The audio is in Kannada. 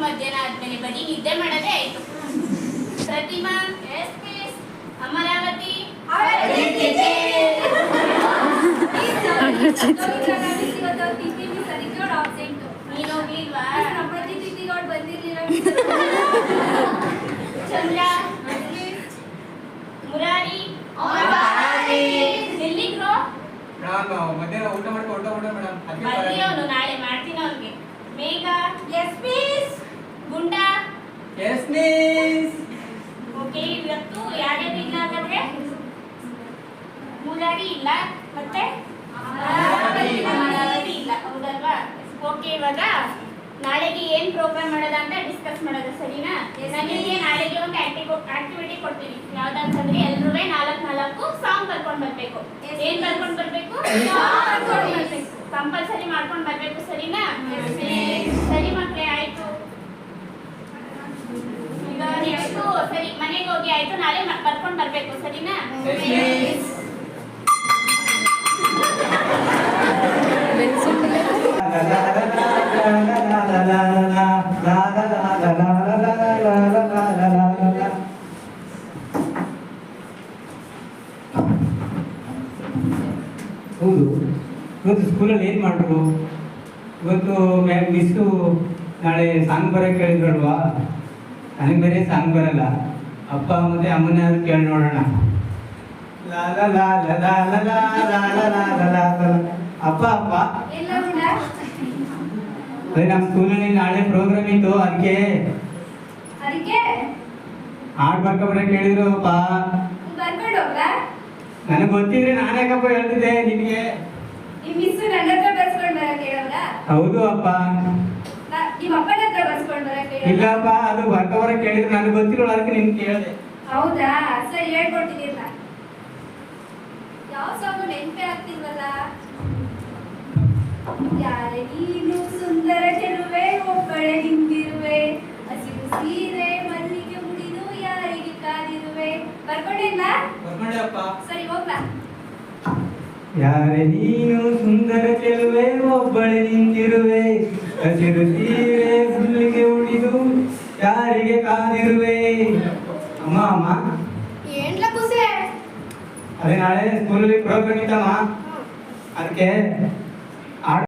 ಮಧ್ಯಾಹ್ನ ಆದ್ಮೇಲೆ ಬರೀ ನಿದ್ದೆ ಮಾಡೋದೇ ಆಯ್ತು. ಪ್ರತಿಮಾ, ಅಮರಾವತಿ, ನೀನು ಹೋಗ್ಲಿಲ್ವಾ? ಚಂದ್ರ, ಮುರಾರಿ, ಎಲ್ಲಿಗ್ರು? ನಾನು ಮಧ್ಯಾಹ್ನ ಊಟ ಮಾಡ್ಕೊಂಡು ಮೇಡಮ್. ಬರ್ಲಿ ಅವನು, ನಾಳೆ ಮಾಡ್ತೀನಿ ಅವ್ನಿಗೆ. ಮೇಘ, ಗುಂಡ, ಓಕೆ. ಇವತ್ತು ಯಾರ್ಯಾರು ಇಲ್ಲ ಹಾಗಾದ್ರೆ? ಮುರಾರಿ ಇಲ್ಲ, ಮತ್ತೆ ಅಮರಾವತಿ ಇಲ್ಲ, ಹೌದಲ್ವಾ? ಓಕೆ, ಇವಾಗ ನಾಳೆಗೆ ಏನ್ ಪ್ರೋಗ್ರಾಮ್ ಮಾಡೋದ ಅಂತ ಡಿಸ್ಕಸ್ ಮಾಡೋದು, ಸರಿನಾ? ನನಗೆ ನಾಳೆಗೆ ಒಂದು ಆಕ್ಟಿವಿಟಿ ಕೊಡ್ತೀನಿ. ಯಾವ್ದಂತಂದ್ರೆ ಎಲ್ರೂ 4 ಸಾಂಗ್ ಬರ್ಕೊಂಡ್ ಬರ್ಬೇಕು. ಏನ್ ಬರ್ಕೊಂಡ್ ಬರ್ಬೇಕು? ಕಂಪಲ್ಸರಿ ಮಾಡ್ಕೊಂಡ್ ಬರ್ಬೇಕು, ಸರಿನಾ? ಸರಿ ಮಕ್ಳೇ, ಆಯ್ತು. ಈಗ ನೆಕ್ಸ್ಟ್ ಸರಿ ಮನೆಗೆ ಹೋಗಿ ಆಯ್ತು, ನಾಳೆ ಬರ್ಕೊಂಡ್ ಬರ್ಬೇಕು, ಸರಿನಾ? ಹೌದು, ಇವತ್ತು ಸ್ಕೂಲಲ್ಲಿ ಏನು ಮಾಡಿದ್ರು? ಇವತ್ತು ಮಿಸ್ಸು ನಾಳೆ ಸಾಂಗ್ ಬರೋಕ್ಕೆ ಕೇಳಿದ್ರಲ್ವಾ? ನನಗೆ ಬೇರೆ ಸಾಂಗ್ ಬರಲ್ಲ. ಅಪ್ಪ ಮತ್ತು ಅಮ್ಮನಾದ್ರು ಕೇಳಿ ನೋಡೋಣ. ಅಪ್ಪ ಅದೇ ನಮ್ಮ ಸ್ಕೂಲಲ್ಲಿ ನಾಳೆ ಪ್ರೋಗ್ರಾಮ್ ಇತ್ತು, ಅದಕ್ಕೆ ಹಾಡು ಬರ್ಕೊಬರಕ್ಕೆ ಹೇಳಿದ್ರು ಅಪ್ಪ. ನನಗೆ ಗೊತ್ತಿದ್ರೆ ನಾನ್ಯಾಕಪ್ಪ ಹೇಳ್ತಿದ್ದೆ ನಿನಗೆ. ಹೌದು ಅಪ್ಪ. ಇಲ್ಲಪ್ಪ, ಅದು ಬರ್ಕೊಬರಕ್ಕೆ ಹೇಳಿದ್ರು, ನನಗೆ ಗೊತ್ತಿರೋಲ್ಲ, ಅದಕ್ಕೆ ನಿನ್ ಕೇಳಿದೆ. ಹೌದಾ? ಸರಿ, ಹೇಳ್ಕೊಡ್ತೀನಿ. ಯಾವ ಸಾಂಗು ನೆನಪೇ ಆಗ್ತಿಲ್ವಲ್ಲ? ಯಾರೇ ನೀನು ಸುಂದರ ಚೆಲುವೆ, ಒಬ್ಬಳೆ ನಿಂತಿರುವೆ, ಹಸಿರು ಸೀರೆ ಮಲ್ಲಿಗೆ ಮುಡಿದು ಯಾರಿಗೆ ಕಾದಿರುವೆ. ಬರ್ಕೊಂಡಿಲ್ಲ? ಬರ್ಕೊಂಡೆ ಅಪ್ಪ. ಸರಿ, ಹೋಗ್ಲಾ? ಯಾರೇ ನೀನು ಸುಂದರ ಚೆಲುವೆ, ಒಬ್ಬಳೆ ನಿಂತಿರುವೆ, ಹಸಿರು ಸೀರೆ ಮಲ್ಲಿಗೆ ಉಡಿದು ಯಾರಿಗೆ ಕಾದಿರುವೆ. ಅಮ್ಮ ಅಮ್ಮ, ಏನ್ಲ ಖುಷಿ? ಅದೇ ನಾಳೆ ಸ್ಕೂಲಲ್ಲಿ ಪ್ರೋಗ್ರಾಮ್ ಇತ್ತಮ್ಮ, ಅದಕ್ಕೆ